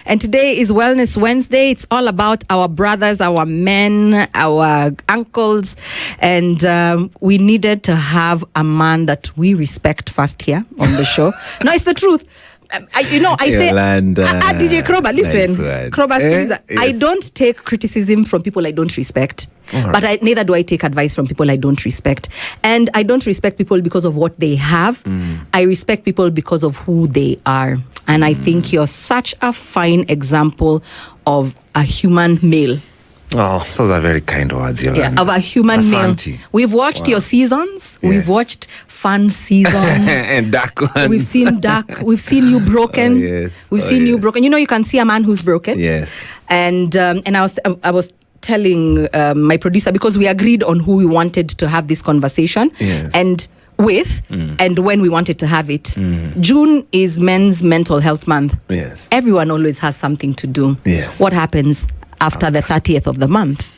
And today is Wellness Wednesday. It's all about our brothers, our men, our uncles. And we needed to have a man that we respect first here on the show. No, it's the truth. I say, DJ Krowbar, listen, nice Krowbar, yes. I don't take criticism from people I don't respect. But neither do I take advice from people I don't respect. And I don't respect people because of what they have. I respect people because of who they are. And I think you're such a fine example of a human male. Oh, those are very kind words, Yolanda. Yeah, of a human male. We've watched your seasons. Yes. We've watched fun seasons. And dark ones. We've seen dark. We've seen you broken. We've seen you broken. You can see a man who's broken. Yes. And I was telling my producer, because we agreed on who we wanted to have this conversation. Yes. And when we wanted to have it. June is Men's Mental Health Month. Yes. Everyone always has something to do. Yes. What happens after the 30th of the month?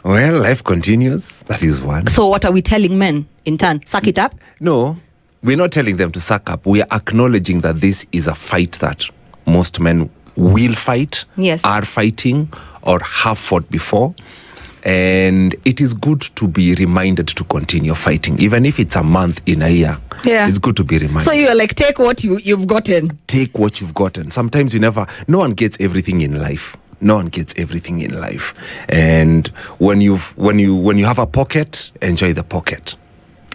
Well, life continues. That is one. So what are we telling men in turn? Suck it up? No, we're not telling them to suck up. We are acknowledging that this is a fight that most men will fight, yes, are fighting, or have fought before. And it is good to be reminded to continue fighting, even if it's a month in a year. Yeah. It's good to be reminded. So you're like, take what you've gotten. Take what you've gotten. Sometimes no one gets everything in life. No one gets everything in life. And when you have a pocket, enjoy the pocket.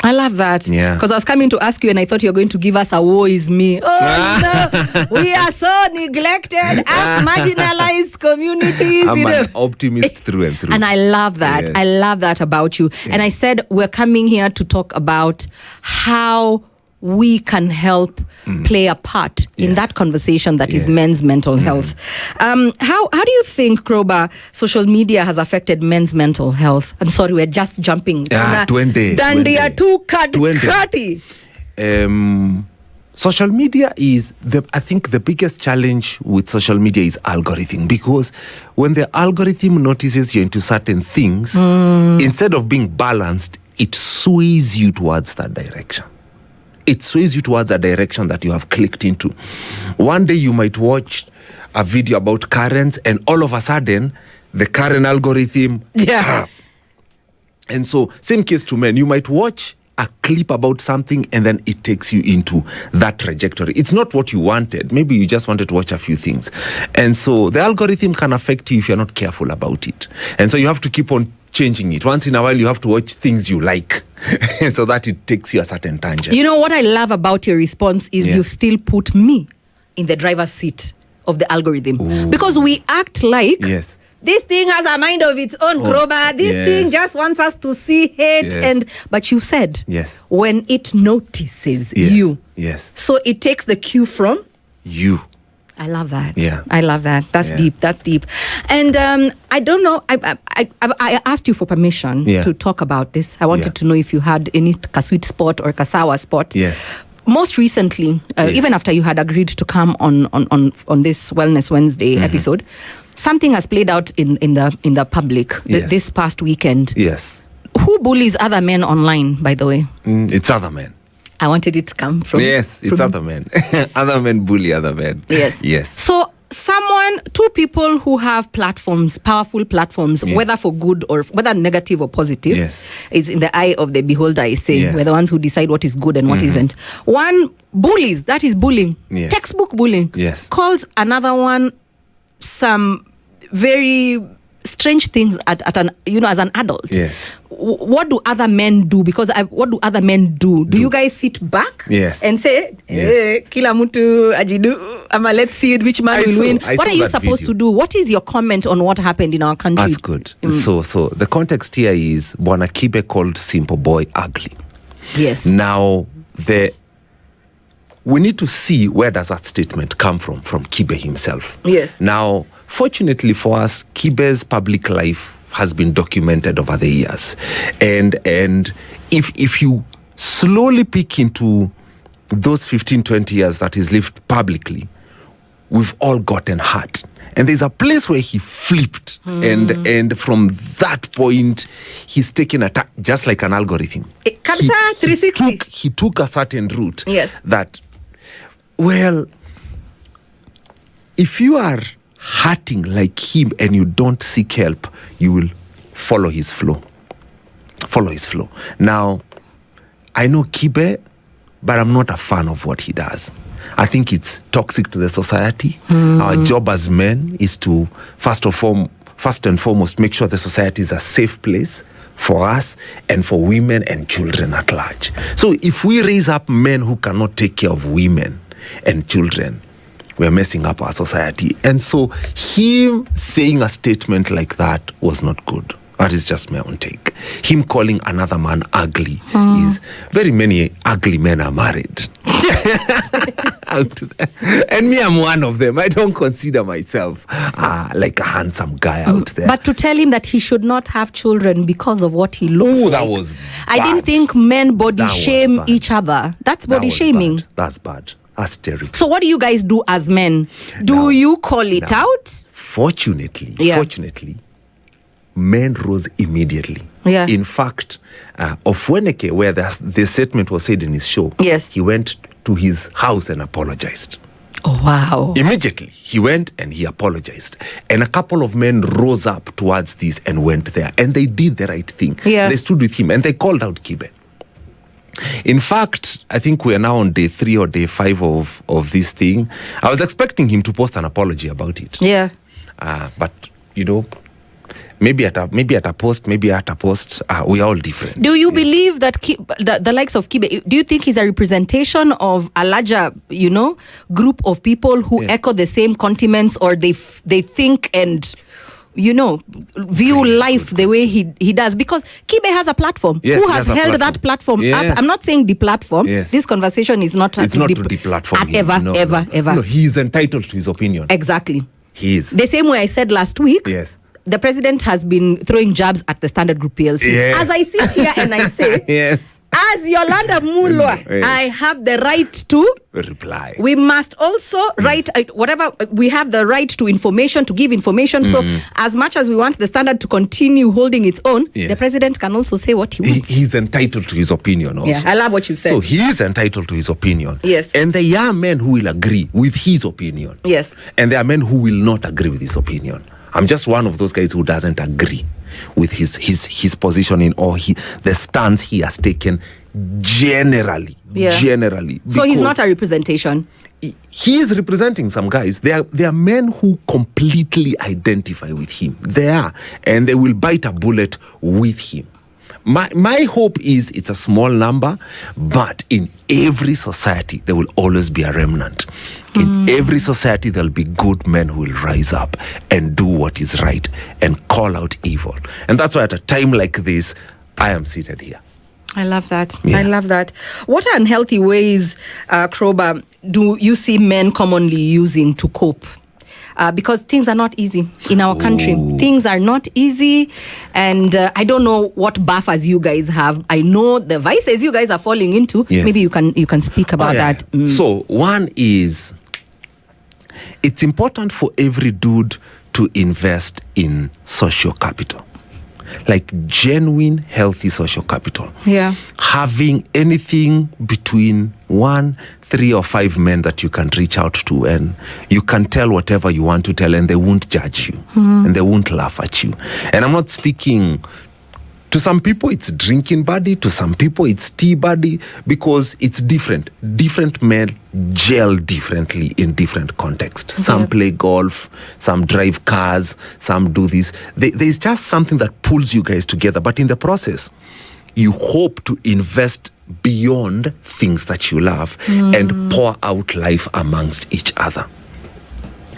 I love that. Yeah. Because I was coming to ask you and I thought you were going to give us a woe is me. Oh, no. We are so neglected as marginalized communities. I'm an optimist through and through. And I love that. Yes. I love that about you. Yes. And I said we're coming here to talk about how we can help play a part in that conversation that is men's mental health. How do you think, Krowbar, social media has affected men's mental health? I'm sorry, we're just jumping. 20. Social media is, I think the biggest challenge with social media is algorithm, because when the algorithm notices you into certain things, instead of being balanced, it sways you towards that direction. It sways you towards a direction that you have clicked into. One day you might watch a video about currents and all of a sudden the current algorithm. Yeah. And so same case to men. You might watch a clip about something and then it takes you into that trajectory. It's not what you wanted. Maybe you just wanted to watch a few things. And so the algorithm can affect you if you're not careful about it. And so you have to keep on changing it. Once in a while, you have to watch things you like so that it takes you a certain tangent. You know what I love about your response is you've still put me in the driver's seat of the algorithm. Ooh. Because we act like this thing has a mind of its own, Krowbar. This thing just wants us to see hate. But you said when it notices you. Yes. So it takes the cue from you. I love that. Yeah. I love that. That's deep. That's deep. And I don't know. I asked you for permission to talk about this. I wanted to know if you had any kasweet spot or kasawa spot. Yes. Most recently, even after you had agreed to come on this Wellness Wednesday episode, something has played out in the public this past weekend. Yes. Who bullies other men online, by the way? It's other men. I wanted it to come from... Yes, it's other men. Other men bully other men. Yes. So two people who have platforms, powerful platforms, whether for good or whether negative or positive, is in the eye of the beholder, I say. We're the ones who decide what is good and what isn't. One bullies, that is bullying. Textbook bullying. Calls another one some very strange things as an adult. What do other men do? Because what do other men do? Do you guys sit back and say, kila mtu ajidu, ama let's see which man will win? What are you supposed to do? What is your comment on what happened in our country? That's good. So the context here is Bwana Kibe called Simple Boy ugly. Yes. Now we need to see where does that statement come from Kibe himself. Yes. Now, fortunately for us, Kibe's public life has been documented over the years. And if you slowly peek into those 15, 20 years that he's lived publicly, we've all gotten hurt. And there's a place where he flipped. And from that point, he's taken attack just like an algorithm. He took a certain route that, well, if you are hurting like him and you don't seek help, you will follow his flow. Follow his flow. Now, I know Kibe, but I'm not a fan of what he does. I think it's toxic to the society. Our job as men is to, first and foremost, make sure the society is a safe place for us and for women and children at large. So if we raise up men who cannot take care of women and children, we're messing up our society. And so him saying a statement like that was not good. That is just my own take. Him calling another man ugly is, very many ugly men are married. Out there. And me, I'm one of them. I don't consider myself like a handsome guy out there. But to tell him that he should not have children because of what he looks like. That was bad. I didn't think men body shame each other. That's body shaming. Bad. That's bad. That's terrible. So what do you guys do as men? Do you call it out? Fortunately, men rose immediately. Yeah. In fact, Ofweneke, where the statement was said in his show, he went to his house and apologized. Oh, wow. Immediately, he went and he apologized. And a couple of men rose up towards this and went there. And they did the right thing. Yeah. They stood with him and they called out Kibe. In fact, I think we are now on day 3 or day 5 of this thing. I was expecting him to post an apology about it. Yeah. But, maybe at a post, we are all different. Do you believe that the likes of Kibe, do you think he's a representation of a larger, group of people who echo the same sentiments, or they think and view life the way he does? Because Kibe has a platform. Who has held that platform up? I'm not saying the platform. This conversation is not it's not to the platform ever. No, he is entitled to his opinion. Exactly. He is. The same way I said last week. Yes. The president has been throwing jabs at the Standard Group PLC. Yes. As I sit here and I say, yes, as Yolanda Mulwa, I have the right to reply. We must also write whatever. We have the right to information, to give information. So as much as we want the Standard to continue holding its own, the president can also say what he wants. He's entitled to his opinion also. Yeah, I love what you said. So he is entitled to his opinion. Yes. And there are men who will agree with his opinion. Yes. And there are men who will not agree with his opinion. I'm just one of those guys who doesn't agree with his positioning or the stance he has taken generally. Generally. So he's not a representation. He is representing some guys. There are men who completely identify with him. They are. And they will bite a bullet with him. My hope is it's a small number, but in every society, there will always be a remnant. In every society, there'll be good men who will rise up and do what is right and call out evil. And that's why at a time like this, I am seated here. I love that. Yeah. I love that. What unhealthy ways, krowbar, do you see men commonly using to cope? Because things are not easy in our country. Things are not easy. And I don't know what buffers you guys have. I know the vices you guys are falling into. Yes. Maybe you can speak about that. So one is, it's important for every dude to invest in social capital. Like genuine, healthy social capital. Yeah. Having anything between 1, 3, or 5 men that you can reach out to, and you can tell whatever you want to tell, and they won't judge you, and they won't laugh at you. And I'm not speaking. To some people, it's drinking buddy. To some people, it's tea buddy, because it's different. Different men gel differently in different contexts. Some play golf, some drive cars, some do this. There's just something that pulls you guys together. But in the process, you hope to invest beyond things that you love and pour out life amongst each other.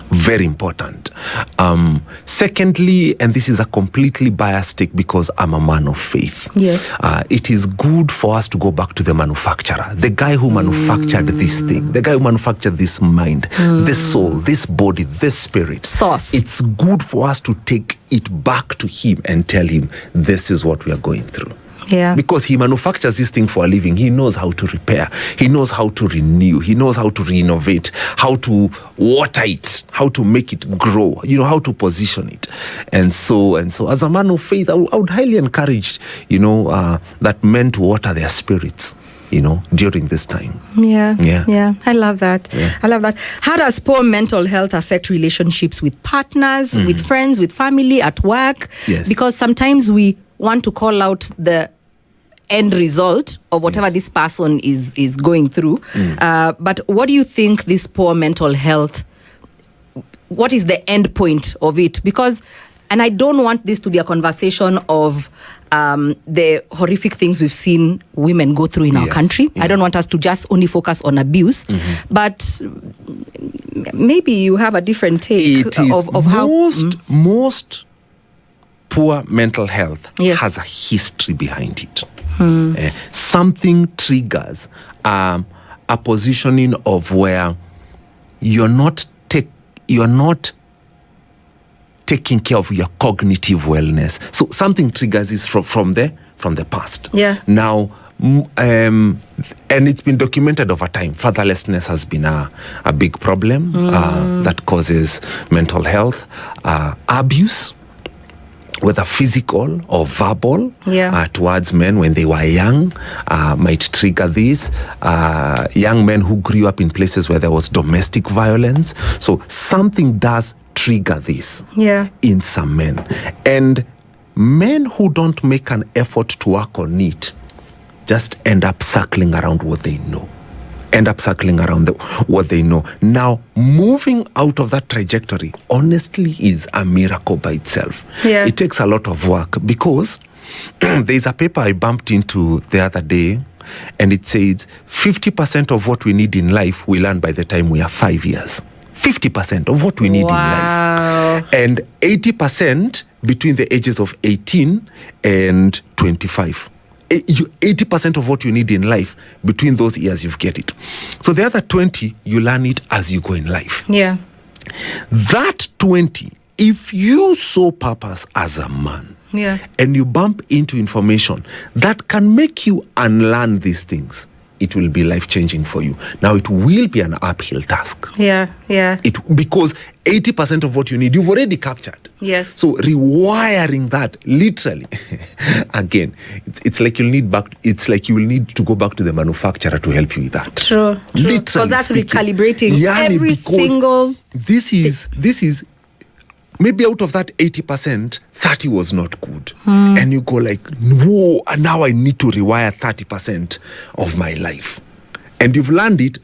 Very important. Secondly, and this is a completely biased take because I'm a man of faith. Yes. It is good for us to go back to the manufacturer, the guy who manufactured this thing, the guy who manufactured this mind, this soul, this body, this spirit. Sauce. It's good for us to take it back to him and tell him this is what we are going through. Yeah. Because he manufactures this thing for a living. He knows how to repair. He knows how to renew. He knows how to renovate, how to water it, how to make it grow, how to position it. And so as a man of faith, I would highly encourage, that men to water their spirits. during this time. Yeah. I love that. How does poor mental health affect relationships with partners, with friends, with family, at work? Yes. Because sometimes we want to call out the end result of whatever this person is going through. But what do you think this poor mental health, what is the end point of it? Because, and I don't want this to be a conversation of the horrific things we've seen women go through in our country. I don't want us to just only focus on abuse, but maybe you have a different take of how most poor mental health has a history behind it. Something triggers a positioning of where you're not taking care of your cognitive wellness. So something triggers this from the past. Now, and it's been documented over time. Fatherlessness has been a big problem that causes mental health. Abuse, whether physical or verbal, towards men when they were young, might trigger this. Young men who grew up in places where there was domestic violence. So something does trigger this in some men. And men who don't make an effort to work on it just end up circling around what they know. Now, moving out of that trajectory, honestly, is a miracle by itself. It takes a lot of work, because there's a paper I bumped into the other day, and it says 50% of what we need in life we learn by the time we are 5 years. 50% of what we need in life. And 80% between the ages of 18 and 25. 80% of what you need in life, between those years, you get it. So the other 20, you learn it as you go in life. That 20, if you saw purpose as a man, and you bump into information that can make you unlearn these things, it will be life-changing for you. Now, it will be an uphill task. Because 80% of what you need, you've already captured. So rewiring that, literally, again, it's like you will need to go back to the manufacturer to help you with that. True. Because that's recalibrating every single. This is. Maybe out of that 80%, 30 was not good. And you go like, whoa, and now I need to rewire 30% of my life. And you've learned it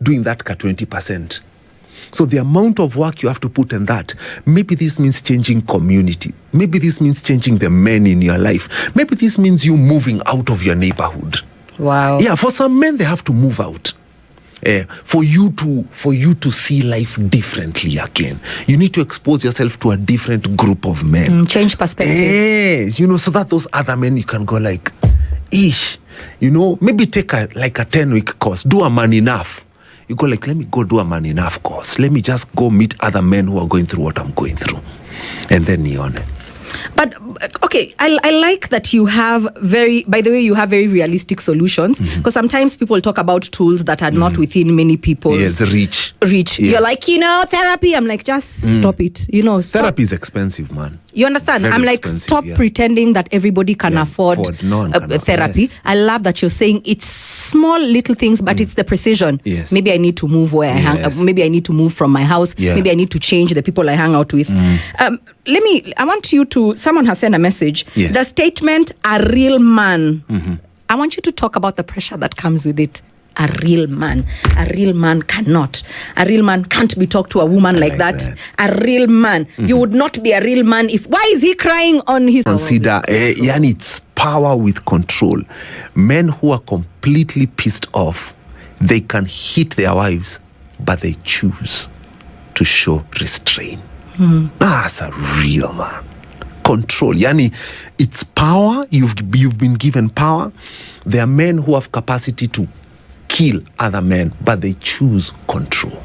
doing that 20%. So the amount of work you have to put in that, maybe this means changing community. Maybe this means changing the men in your life. Maybe this means you moving out of your neighborhood. Yeah, for some men, they have to move out. For you to see life differently again, you need to expose yourself to a different group of men. Change perspective. So that those other men, you can go like, maybe take a 10-week course, do a man enough. You go like, let me go do a man enough course. Let me just go meet other men who are going through what I'm going through. And then But okay, I like that you have very realistic solutions, because sometimes people talk about tools that are not within many people's reach. Yes. You're like, therapy. I'm like, just stop it. Stop. Therapy is expensive, man. You understand? Very I'm like, stop pretending that everybody can afford therapy. Yes. I love that you're saying it's small little things, but it's the precision. Yes. Maybe I need to move where I hang. Maybe I need to move from my house. Maybe I need to change the people I hang out with. I want you to, someone has sent a message. Yes. The statement, a real man. I want you to talk about the pressure that comes with it. A real man cannot. A real man can't be talked to a woman like that. A real man. You would not be a real man if, why is he crying on his... Consider, it's power with control. Men who are completely pissed off, they can hit their wives, but they choose to show restraint. That's a real man. Control. It's power. You've been given power. There are men who have capacity to kill other men, but they choose control.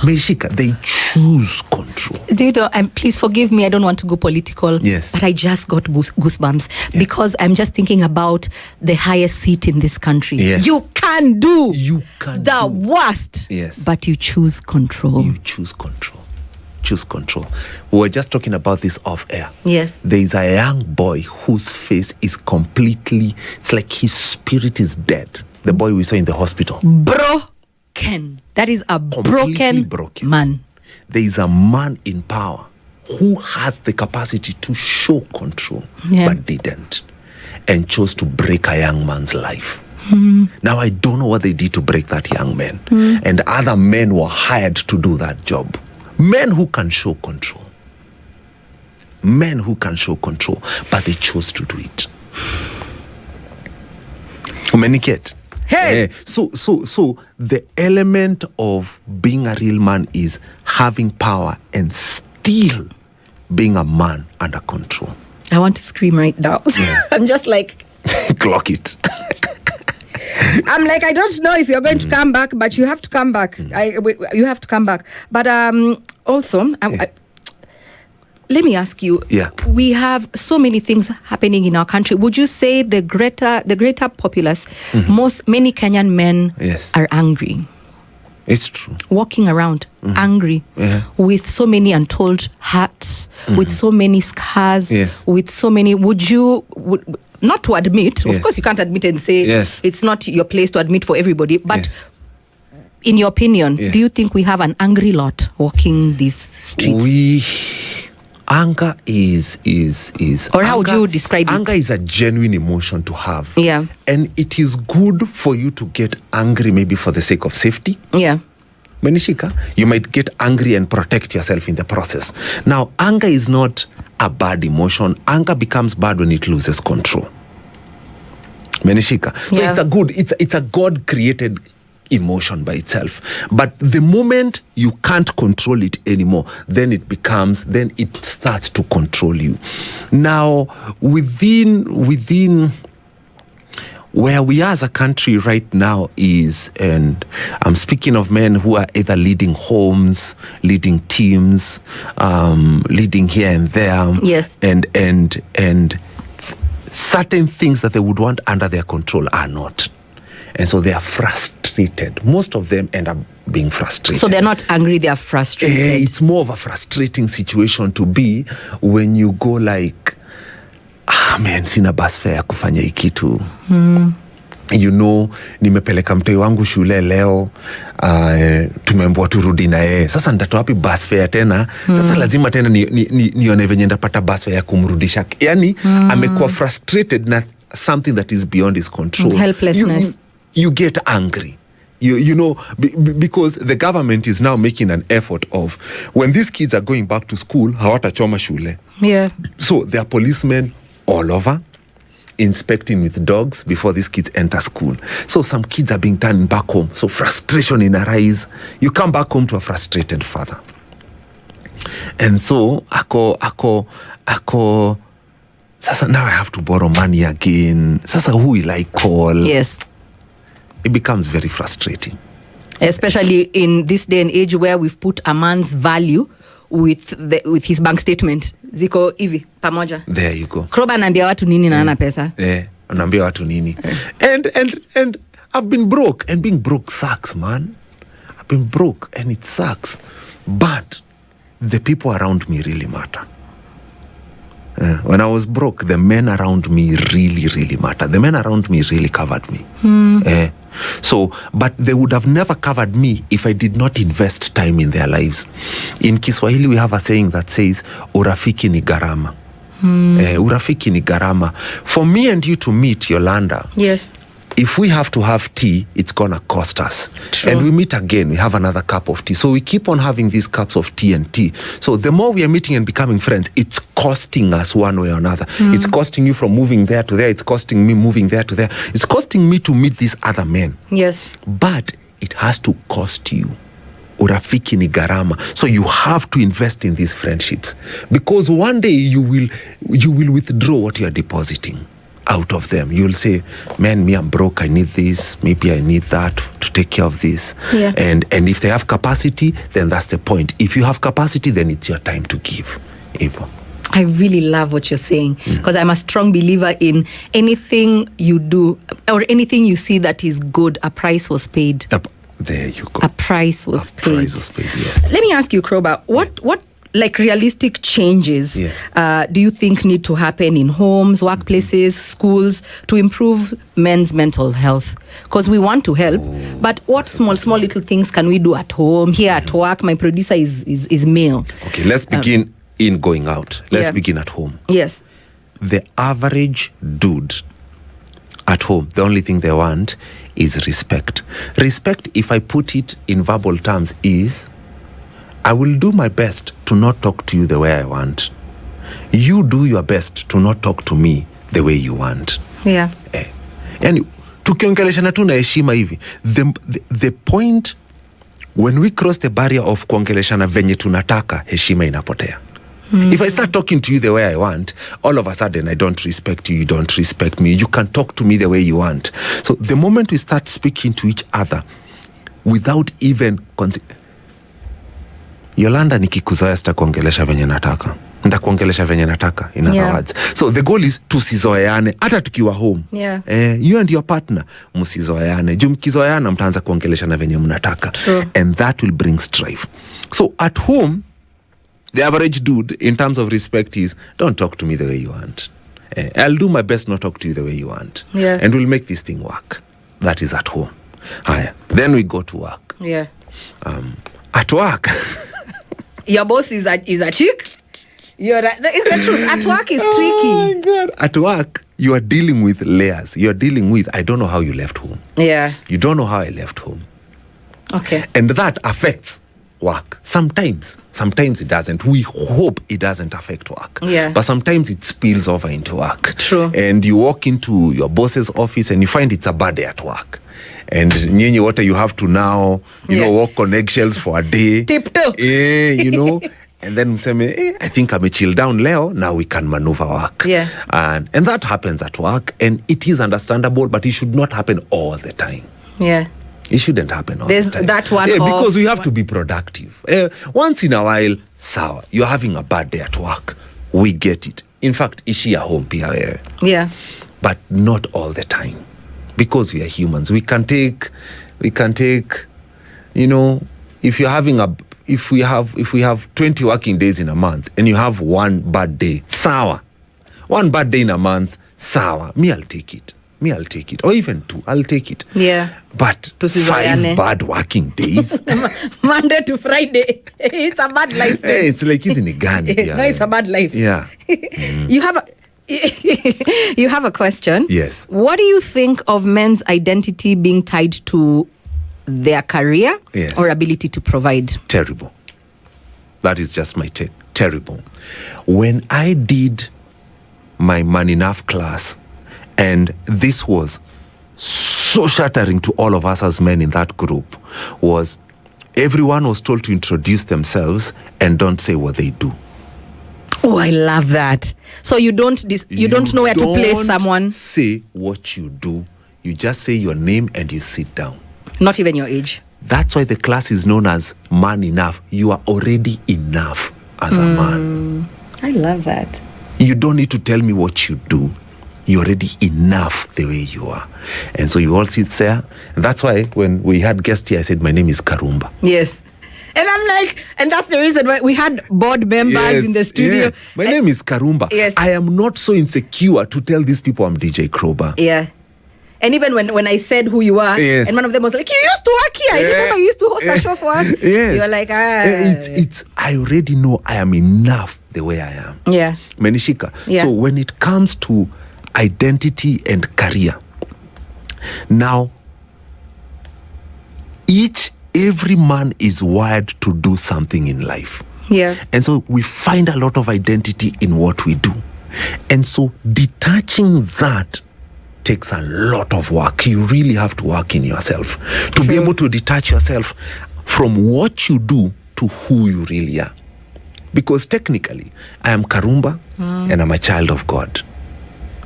Meshika, they choose control. Do you know, please forgive me, I don't want to go political. Yes. But I just got goosebumps because I'm just thinking about the highest seat in this country. Yes. You can do the worst. Yes. But you choose control. You choose control. choose control. We were just talking about this off air. Yes. There is a young boy whose face is completely, it's like his spirit is dead. The boy we saw in the hospital. Broken. That is a broken man. There is a man in power who has the capacity to show control, but didn't, and chose to break a young man's life. Now I don't know what they did to break that young man. And other men were hired to do that job. Men who can show control. Men who can show control, but they chose to do it. Communicate. Hey. So the element of being a real man is having power and still being a man under control. I want to scream right now. I'm just like... Clock it. I'm like, I don't know if you're going to come back, but you have to come back. You have to come back. But also... let me ask you. We have so many things happening in our country. Would you say the greater populace, many Kenyan men are angry? It's true. Walking around angry with so many untold hurts, with so many scars, with so many. Not to admit, of course you can't admit and say it's not your place to admit for everybody, but in your opinion, do you think we have an angry lot walking these streets? Anger is or how would you describe it? Anger is a genuine emotion to have. Yeah. And it is good for you to get angry, maybe for the sake of safety. Yeah. Menishika, you might get angry and protect yourself in the process. Now, anger is not a bad emotion. Anger becomes bad when it loses control. Menishika. So it's a God-created emotion by itself, but the moment you can't control it anymore, then it starts to control you. Now within where we are as a country right now is, and I'm speaking of men who are either leading homes, leading teams, leading here and there, and certain things that they would want under their control are not. And so they are frustrated. Most of them end up being frustrated. So they're not angry, they are frustrated. It's more of a frustrating situation to be when you go like, man, sina bus fare ya kufanya hii kitu. You know, nimepeleka mtoi wangu shule leo, tumeambiwa turudi na yeye. Sasa nitatoa wapi bus fare tena? Sasa lazima tena nione venye ndapata bus fare ya kumrudisha. Yani, amekuwa frustrated na something that is beyond his control. Helplessness. You get angry, you know, because the government is now making an effort of when these kids are going back to school, hawatachoma shule. Yeah. So there are policemen all over inspecting with dogs before these kids enter school. So some kids are being turned back home. So frustration in a rise. You come back home to a frustrated father. And so ako. Sasa now I have to borrow money again. Sasa who will I call? Yes. It becomes very frustrating. Especially in this day and age where we've put a man's value with his bank statement. Ziko hivi pamoja. There you go. Krowbar anaambia watu nini na ana pesa. Anaambia watu nini. And I've been broke, and being broke sucks, man. I've been broke and it sucks. But the people around me really matter. When I was broke, the men around me really, really mattered. The men around me really covered me. But they would have never covered me if I did not invest time in their lives. In Kiswahili, we have a saying that says, urafiki ni gharama. Urafiki ni gharama. For me and you to meet, Yolanda, yes, if we have to have tea, it's gonna cost us. True. And we meet again, we have another cup of tea. So we keep on having these cups of tea and tea. So the more we are meeting and becoming friends, it's costing us one way or another. It's costing you from moving there to there. It's costing me moving there to there. It's costing me to meet these other men. Yes. But it has to cost you. Urafiki ni gharama. So you have to invest in these friendships. Because one day you will withdraw what you are depositing out of them. You'll say, man, me, I'm broke, I need this, maybe I need that to take care of this. Yeah. And if they have capacity, then that's the point. If you have capacity, then it's your time to give. Eva. I really love what you're saying, because I'm a strong believer in anything you do or anything you see that is good, a price was paid. There you go. A price was paid. A price was paid, yes. Let me ask you, Krowbar, what like realistic changes do you think need to happen in homes, workplaces, schools to improve men's mental health? Because we want to help, but what small little things can we do at home, here at work? My producer is male. Okay, let's begin in going out. Let's begin at home. Yes. The average dude at home, the only thing they want is respect. Respect, if I put it in verbal terms, is I will do my best to not talk to you the way I want. You do your best to not talk to me the way you want. Yeah. Yani tukiongeleshana tu na heshima hivi. The point when we cross the barrier of kuongeleshana venye tunataka, heshima inapotea. If I start talking to you the way I want, all of a sudden I don't respect you, you don't respect me. You can talk to me the way you want. So the moment we start speaking to each other without even Yolanda nikikuzoea sitakuongelesha venye nataka. Ndakuongelesha venye nataka, in other words. So the goal is tusizoeane hata tukiwa home. You and your partner msizoeane. Juu mkizoeana mtaanza kuongeleshana venye mnataka. And that will bring strife. So at home, the average dude in terms of respect is don't talk to me the way you want. I'll do my best not talk to you the way you want. And we'll make this thing work. That is at home. Then we go to work. At work your boss is a chick. It's the truth. At work is tricky. Oh my God. At work, you are dealing with layers. You are dealing with, I don't know how you left home. You don't know how I left home. Okay. And that affects work. Sometimes it doesn't. We hope it doesn't affect work. But sometimes it spills over into work. True. And you walk into your boss's office and you find it's a bad day at work. And you have to now, walk on eggshells for a day. Tiptoe. And then I think I'm a chill down Leo. Now we can maneuver work. And that happens at work. And it is understandable, but it should not happen all the time. It shouldn't happen all the time. That one because we have to be productive. Once in a while, sawa, you're having a bad day at work. We get it. In fact, ishi ya home pia. But not all the time. Because we are humans. We can take, if you're having if we have 20 working days in a month and you have one bad day, sawa. One bad day in a month, sawa. I'll take it. Or even two, I'll take it. But 5 bad working days. Monday to Friday. It's a bad life. It's like it's in a gun. It's a bad life. You have a question. Yes. What do you think of men's identity being tied to their career or ability to provide? Terrible. That is just my take. Terrible. When I did my Man Enough class, and this was so shattering to all of us as men in that group, was everyone was told to introduce themselves and don't say what they do. Oh, I love that. So you don't know where to place someone. Say what you do. You just say your name and you sit down. Not even your age. That's why the class is known as Man Enough. You are already enough as a man. I love that. You don't need to tell me what you do. You're already enough the way you are. And so you all sit there. And that's why when we had guests here, I said, my name is Karumba. Yes. And I'm like, and that's the reason why we had board members in the studio. My name is Karumba. I am not so insecure to tell these people I'm DJ Krowbar. And even when I said who you are, and one of them was like, you used to work here. I remember you used to host a show for us. You were like, I already know I am enough the way I am. Menishika. So when it comes to identity and career, now, every man is wired to do something in life. And so we find a lot of identity in what we do. And so detaching that takes a lot of work. You really have to work in yourself to be able to detach yourself from what you do to who you really are. Because technically, I am Karumba and I'm a child of God.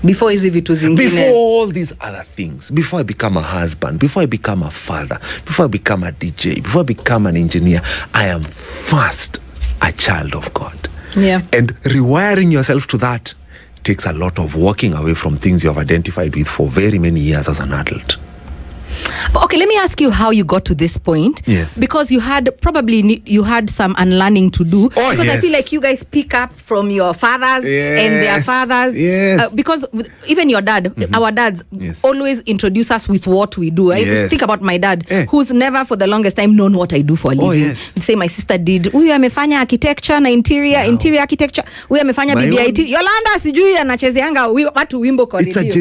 Before all these other things, before I become a husband, before I become a father, before I become a DJ, before I become an engineer, I am first a child of God. And rewiring yourself to that takes a lot of walking away from things you have identified with for very many years as an adult. But okay, let me ask you how you got to this point. Yes. Because you had some unlearning to do. Because I feel like you guys pick up from your fathers and their fathers. Yes. Because even your dad, our dads always introduce us with what we do. I think about my dad, who's never for the longest time known what I do for a living. Yes. Say my sister did. Huyu amefanya architecture na interior architecture. Huyu amefanya BBIT. Yolanda sijui anachezeanga watu wimbo kwa radio. It's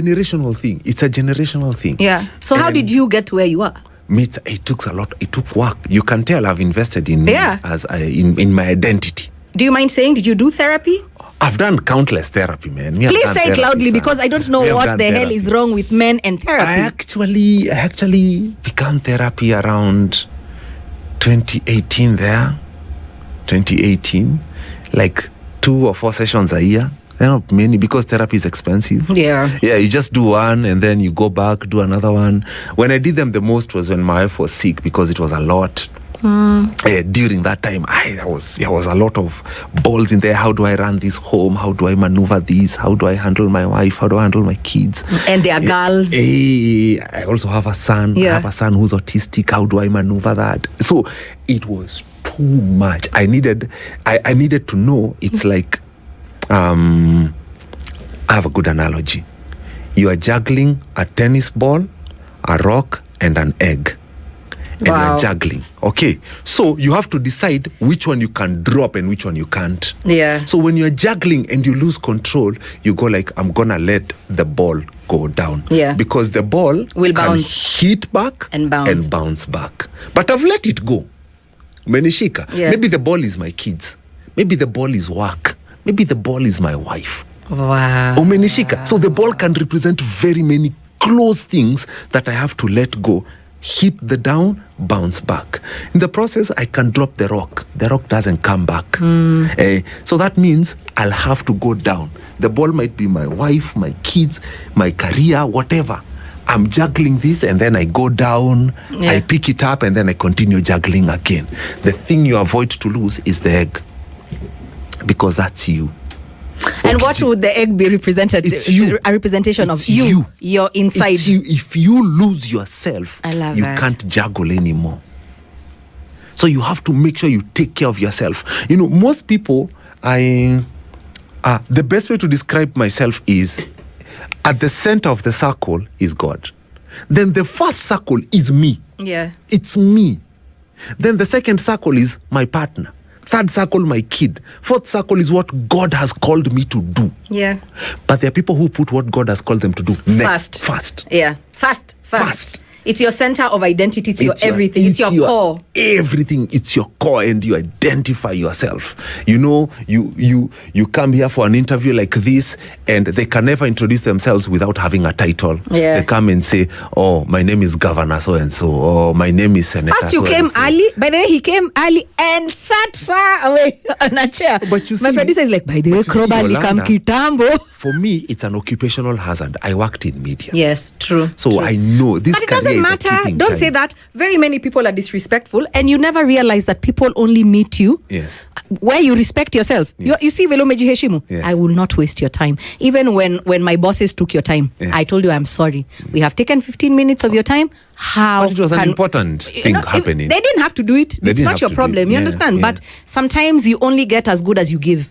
a generational thing. Yeah. So how did you get to where you are? It took a lot. It took work. You can tell I've invested in in my identity. Do you mind saying, did you do therapy? I've done countless therapy, man. Please say it loudly because I don't know what the hell is wrong with men and therapy. I actually began therapy around 2018 there. 2018. Like 2 or 4 sessions a year. They're not many because therapy is expensive. Yeah, you just do one and then you go back, do another one. When I did them the most was when my wife was sick because it was a lot. During that time, there was a lot of balls in there. How do I run this home? How do I maneuver this? How do I handle my wife? How do I handle my kids? And they are girls. I also have a son. I have a son who's autistic. How do I maneuver that? So it was too much. I needed to know. It's like, I have a good analogy. You are juggling a tennis ball, a rock, and an egg. And you're juggling. Okay. So you have to decide which one you can drop and which one you can't. Yeah. So when you're juggling and you lose control, you go like, I'm gonna let the ball go down. Yeah. Because the ball will can hit back and bounce back. But I've let it go. Menishika. Yeah. Maybe the ball is my kids. Maybe the ball is work. Maybe the ball is my wife. Wow. Omenishika. So the ball can represent very many close things that I have to let go. Hit the down, bounce back. In the process, I can drop the rock. The rock doesn't come back. So that means I'll have to go down. The ball might be my wife, my kids, my career, whatever. I'm juggling this and then I go down, I pick it up and then I continue juggling again. The thing you avoid to lose is the egg. Because that's you. And what would the egg be represented? It's you. A representation of you. Your inside. It's you. If you lose yourself, you can't juggle anymore. So you have to make sure you take care of yourself. You know, most people, the best way to describe myself is, at the center of the circle is God. Then the first circle is me. Yeah. It's me. Then the second circle is my partner. Third circle, my kid. Fourth circle is what God has called me to do. Yeah. But there are people who put what God has called them to do first. Yeah. First. It's your center of identity. It's your everything. It's your core. Everything. It's your core, and you identify yourself. You know, you come here for an interview like this, and they can never introduce themselves without having a title. Yeah. They come and say, "Oh, my name is Governor so and so," or "My name is Senator." First, you came early. By the way, he came early and sat far away on a chair. But you see, my producer is like, "By the way, krowbar likam kitambo." For me, it's an occupational hazard. I worked in media. Yes, true. So I know this. But it doesn't matter. Don't say that. Very many people are disrespectful, and you never realize that people only meet you where you respect yourself. You see, velo umejiheshimu. I will not waste your time. Even when my bosses took your time, I told you, I'm sorry. We have taken 15 minutes of your time. How? But it was an important thing happening. They didn't have to do it. It's not your problem. You understand? But sometimes you only get as good as you give.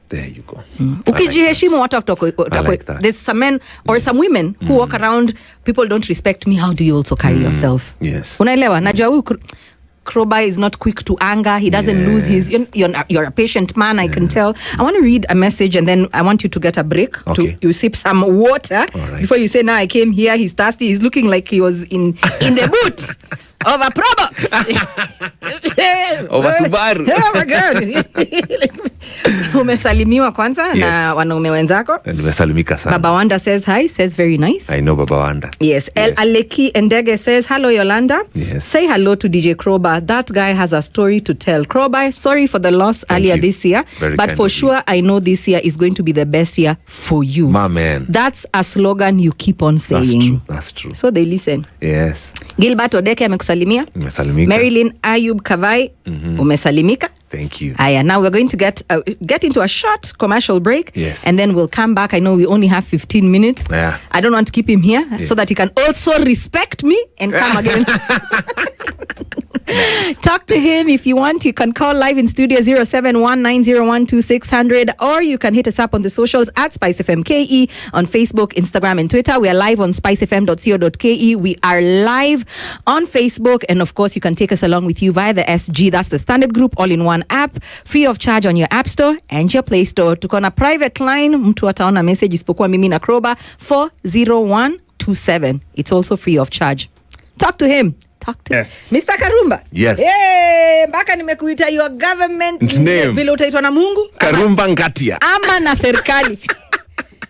There you go. Ukijiheshimu watu like that. There's some men or some women who walk around, people don't respect me. How do you also carry yourself? Yes. Unaelewa? Najua huyu krowbar is not quick to anger. He doesn't lose his... You're a patient man, I can tell. I want to read a message and then I want you to get a break. You sip some water. Before you say, now I came here, he's thirsty. He's looking like he was in the boot of a Probox. Of a Subaru. Oh my God. Umesalimiwa kwanza na wanaume wenzako. Nimesalimika sana. Baba Wanda says hi, says very nice. I know Baba Wanda. Yes. El Aleki Ndege says, hello Yolanda. Yes. Say hello to DJ Krowbar. That guy has a story to tell. Krowbar, sorry for the loss earlier this year. But for sure, I know this year is going to be the best year for you. My man. That's a slogan you keep on saying. That's true. So they listen. Yes. Gilbert Odeke amekusalimia. Umesalimika. Marilyn Ayub Kavai. Umesalimika. Thank you. Now we're going to get into a short commercial break. Yes. And then we'll come back. I know we only have 15 minutes. Yeah. I don't want to keep him here so that he can also respect me and come again. Talk to him if you want. You can call live in studio 0719012600, or you can hit us up on the socials at SpiceFM.ke on Facebook, Instagram, and Twitter. We are live on spicefm.co.ke. We are live on Facebook, and of course, you can take us along with you via the SG. That's the Standard Group all-in-one app, free of charge on your App Store and your Play Store. Tuko na private line, mtu ataona message isipokuwa mimi na krowbar 40127. It's also free of charge. Talk to him. Yes. Mr. Karumba. Yes. Mpaka nimekuita your government name. Vile utaitwa na Mungu. Karumba Ngatia. Ama na serikali.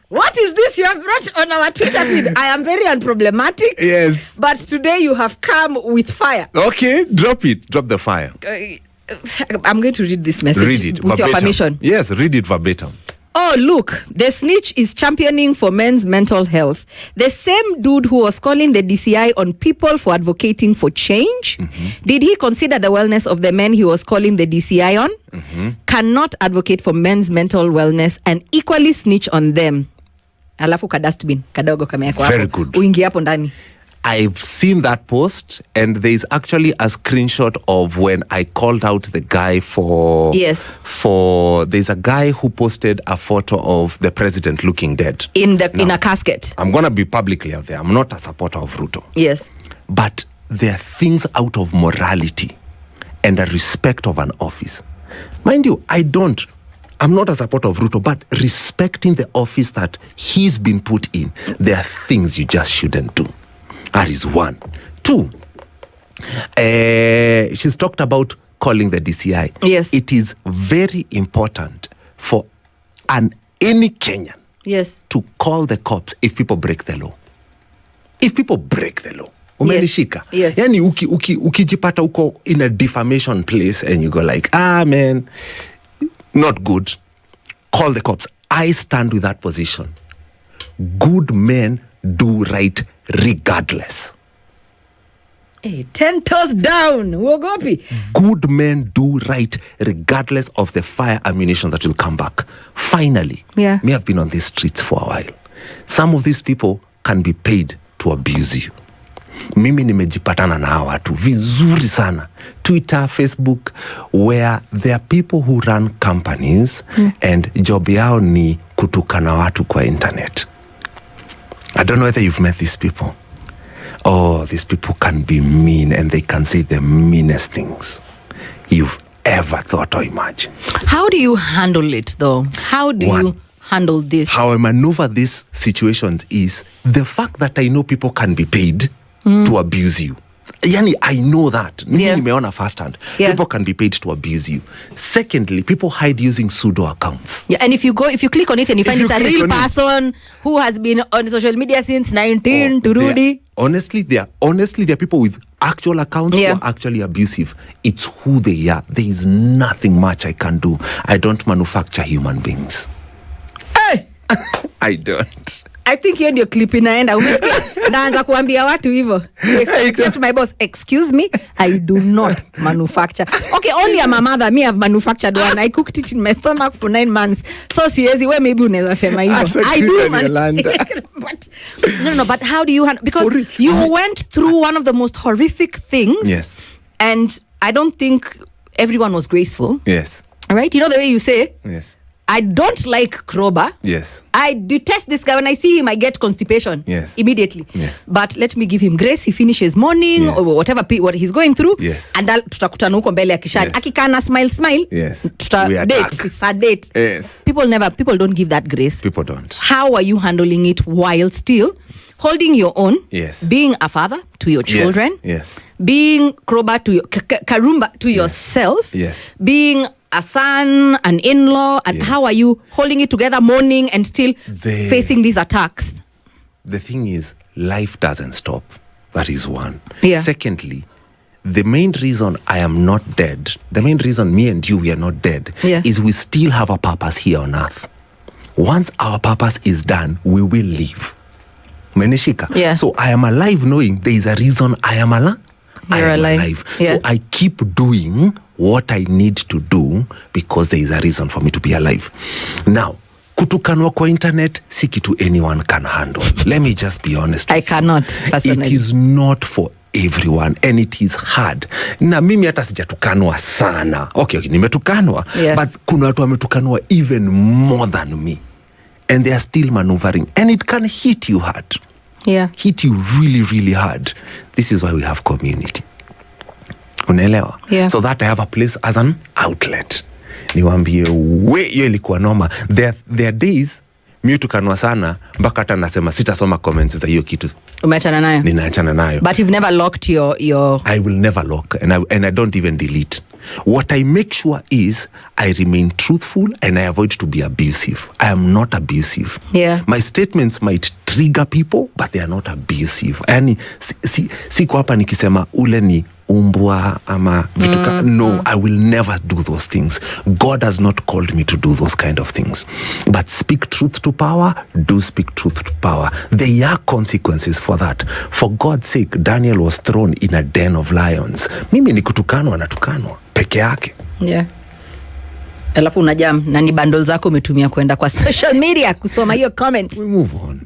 What is this you have brought on our Twitter feed? I am very unproblematic. Yes. But today you have come with fire. Okay, drop it. Drop the fire. I'm going to read this message. Read it with verbatim. Your permission. Yes, read it verbatim. Oh, look, the snitch is championing for men's mental health. The same dude who was calling the DCI on people for advocating for change. Did he consider the wellness of the men he was calling the DCI on? Cannot advocate for men's mental wellness and equally snitch on them. Alafu ka dustbin, kadogo kameko. Very good. Uingi hapo ndani. I've seen that post, and there's actually a screenshot of when I called out the guy for... Yes. There's a guy who posted a photo of the president looking dead. In a casket. I'm going to be publicly out there. I'm not a supporter of Ruto. Yes. But there are things out of morality and a respect of an office. Mind you, I'm not a supporter of Ruto, but respecting the office that he's been put in, there are things you just shouldn't do. That is one. Two, she's talked about calling the DCI. Yes. It is very important for any Kenyan to call the cops if people break the law. If people break the law. Umenishika. Yes. Yani ukijipata uko in a defamation place and you go like, man, not good. Call the cops. I stand with that position. Good men do right regardless. Hey, 10 toes down. Wogopi. Good men do right regardless of the fire ammunition that will come back. Finally, me have been on these streets for a while. Some of these people can be paid to abuse you. Mimi nimejipatana na hawa watu vizuri sana. Twitter, Facebook, where there are people who run companies and job yao ni kutukana watu kwa internet. I don't know whether you've met these people. Oh, these people can be mean and they can say the meanest things you've ever thought or imagined. How do you handle it though? How do you handle this? How I maneuver these situations is the fact that I know people can be paid to abuse you. Yani, I know that. Nimeona firsthand. People can be paid to abuse you. Secondly, people hide using pseudo accounts. Yeah, and if you click on it and you find it's a real person who has been on social media since 19 to Rudy. Honestly, there are people with actual accounts who are actually abusive. It's who they are. There is nothing much I can do. I don't manufacture human beings. Hey! I don't. I think hiyo ndio clip inaenda. Umesikia? Naanza kuambia watu hivyo. Except my boss, excuse me, I do not manufacture. Okay, only I'm a mother. Me have manufactured one. I cooked it in my stomach for 9 months. So siwezi, we maybe unaweza sema hivyo. I do but how do you handle? Because you went through one of the most horrific things. Yes. And I don't think everyone was graceful. Yes. Right? You know the way you say? Yes. I don't like krowbar. Yes. I detest this guy. When I see him, I get constipation. Yes. Immediately. Yes. But let me give him grace. He finishes morning or whatever what he's going through. Yes. And tutakutana huko mbele ya kishari. Akikana smile. Yes. Date. It's a date. Yes. People don't give that grace. People don't. How are you handling it while still holding your own? Yes. Being a father to your children. Yes. Being krowbar to your karumba to yourself. Yes. Being a son, an in-law, and how are you holding it together morning and still facing these attacks? The thing is, life doesn't stop. That is one. Yeah. Secondly, the main reason I am not dead, the main reason me and you, we are not dead, is we still have a purpose here on earth. Once our purpose is done, we will leave. Menishika. Yeah. So I am alive knowing there is a reason I am alive. You're alive. So I keep doing what I need to do because there is a reason for me to be alive. Now, kutukanwa kwa internet si kitu anyone can handle. Let me just be honest. I cannot personally. It is not for everyone and it is hard. Na mimi hata sijatukanwa sana. Okay, nimetukanwa, but kuna watu wametukanwa even more than me. And they are still maneuvering. And it can hit you hard. Yeah. Hit you really, really hard. This is why we have community. Unaelewa? Yeah. So that I have a place as an outlet. Niwaambie, hiyo ilikuwa noma. There are days, mi tukanwa sana, mpaka hata nasema sitasoma comments za hiyo kitu. Umeachana nayo? Ninaachana nayo. But you've never locked your... I will never lock, and I don't even delete. What I make sure is I remain truthful and I avoid to be abusive. I am not abusive. Yeah. My statements might trigger people, but they are not abusive. Yani, siko hapa nikisema ule ni umbwa ama vituka. No, I will never do those things. God has not called me to do those kind of things. But speak truth to power, do speak truth to power. There are consequences for that. For God's sake, Daniel was thrown in a den of lions. Mimi ni kutukanwa na tukanwa peke yake. Yeah. Alafu unajam na ni bundle zako umetumia kwenda kwa social media kusoma hiyo comments. We move on.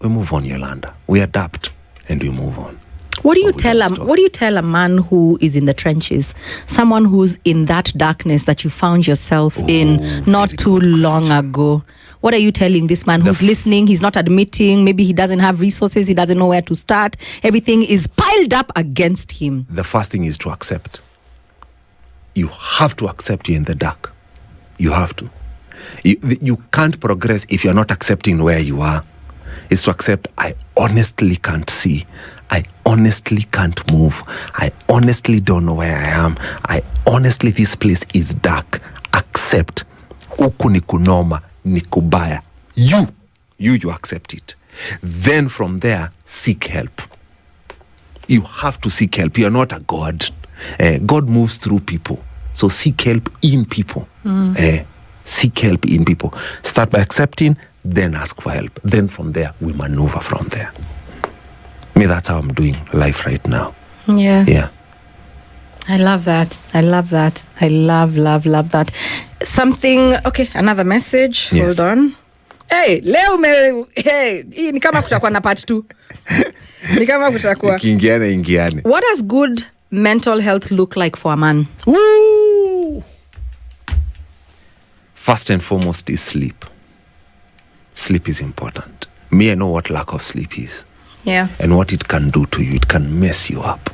We move on, Yolanda. We adapt and we move on. What do you tell a man who is in the trenches, someone who's in that darkness that you found yourself in not too long ago? What are you telling this man who's listening? He's not admitting. Maybe he doesn't have resources. He doesn't know where to start. Everything is piled up against him. The first thing is to accept. You have to accept you're in the dark. You have to. You can't progress if you're not accepting where you are. It's to accept, I honestly can't see. I honestly can't move. I honestly don't know where I am. I honestly, this place is dark. Accept. Uku ni kunoma, ni kubaya. You accept it. Then from there, seek help. You have to seek help. You are not a God. God moves through people. So seek help in people. Seek help in people. Start by accepting, then ask for help. Then from there, we maneuver from there. That's how I'm doing life right now. Yeah. I love that. I love that. Something, okay, another message. Yes. Hold on. Hey, hii ni kama kutakuwa na part 2. Ni kama kutakuwa. Ingiane. What does good mental health look like for a man? Woo! First and foremost is sleep. Sleep is important. Me, I know what lack of sleep is. Yeah. And what it can do to you. It can mess you up.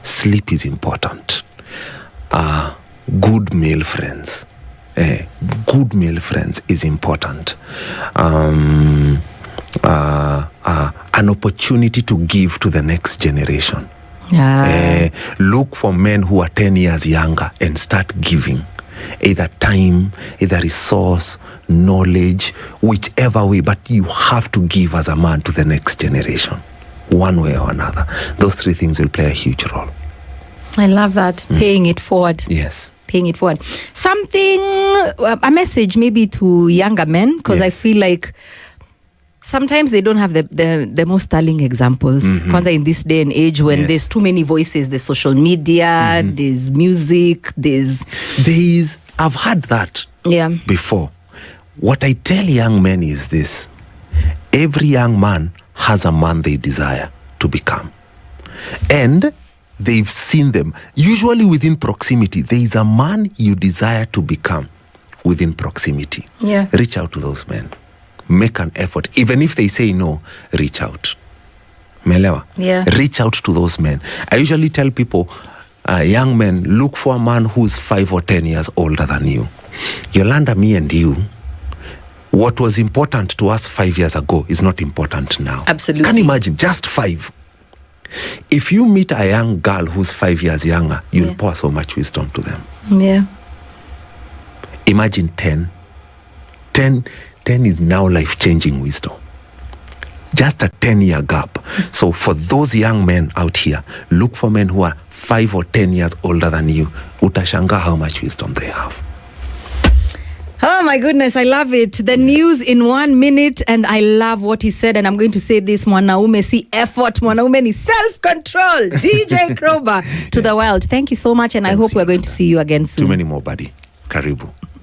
Sleep is important. Good male friends. Good male friends is important. An opportunity to give to the next generation. Yeah. Look for men who are 10 years younger and start giving. Either time, either resource, knowledge, whichever way, but you have to give as a man to the next generation, one way or another. Those 3 things will play a huge role. I love that. Paying it forward. Yes. Paying it forward. Something, a message maybe to younger men, because I feel like sometimes they don't have the most sterling examples. Kwanza in this day and age when there's too many voices, there's social media, there's music, I've had that before. What I tell young men is this: every young man has a man they desire to become. And they've seen them. Usually within proximity, there is a man you desire to become within proximity. Yeah. Reach out to those men. Make an effort. Even if they say no, reach out. Melewa? Yeah. Reach out to those men. I usually tell people, young men, look for a man who's 5 or 10 years older than you. Yolanda, me and you, what was important to us 5 years ago is not important now. Absolutely. Can you imagine? Just 5. If you meet a young girl who's 5 years younger, you'll pour so much wisdom to them. Yeah. Imagine 10. 10 is now life-changing wisdom. Just a 10-year gap. So for those young men out here, look for men who are 5 or 10 years older than you. Utashanga how much wisdom they have. Oh my goodness, I love it. The news in 1 minute, and I love what he said. And I'm going to say this: mwanaume si effort, mwanaume ni self-control. DJ Krowbar to the world. Thank you so much, and I hope we're going to see you again soon. Too many more, buddy. Karibu.